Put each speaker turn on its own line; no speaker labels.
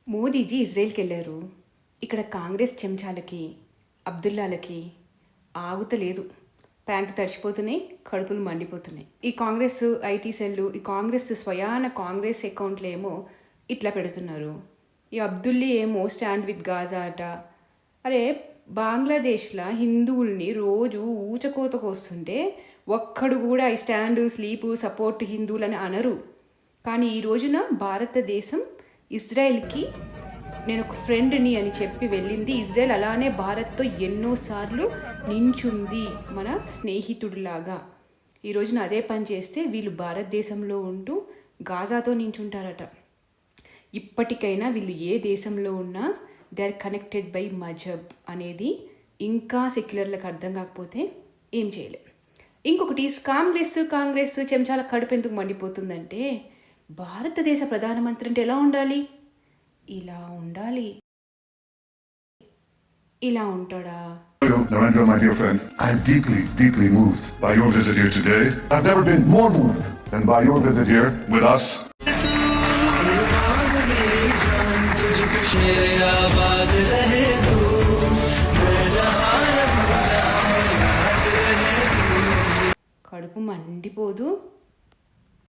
మోదీజీ ఇజ్రాయెల్కి వెళ్ళారు. ఇక్కడ కాంగ్రెస్ చెంచాలకి అబ్దుల్లాలకి ఆగుతలేదు. ప్యాంటు తడిచిపోతున్నాయి, కడుపులు మండిపోతున్నాయి. ఈ కాంగ్రెస్ ఐటీ సెల్లు, ఈ కాంగ్రెస్ స్వయాన కాంగ్రెస్ అకౌంట్లో ఏమో ఇట్లా పెడుతున్నారు. ఈ అబ్దుల్లి ఏమో స్టాండ్ విత్ గాజా అట. అరే, బంగ్లాదేశ్లో హిందువుల్ని రోజు ఊచకోతకు వస్తుంటే ఒక్కడు కూడా ఈ స్టాండు స్లీపు సపోర్ట్ హిందువులని అనరు. కానీ ఈ రోజున భారతదేశం ఇజ్రాయెల్కి నేను ఒక ఫ్రెండ్ని అని చెప్పి వెళ్ళింది. ఇజ్రాయెల్ అలానే భారత్తో ఎన్నోసార్లు నించుంది మన స్నేహితుడిలాగా. ఈ రోజున అదే పని చేస్తే వీళ్ళు భారతదేశంలో ఉంటూ గాజాతో నించుంటారట. ఇప్పటికైనా వీళ్ళు ఏ దేశంలో ఉన్నా దే ఆర్ కనెక్టెడ్ బై మజహబ్ అనేది ఇంకా సెక్యులర్లకు అర్థం కాకపోతే ఏం చేయలేం. ఇంకొకటి కాంగ్రెస్ చెంచాల కడుపు ఎందుకు మండిపోతుందంటే, భారతదేశ ప్రధానమంత్రి అంటే ఎలా ఉండాలి? ఇలా ఉండాలి. ఇలా ఉంటాడా?
Narendra, my dear friend, I am deeply, deeply moved by your visit here today. I've never been more moved than by your visit here with us.
కడుపు మండిపోదు.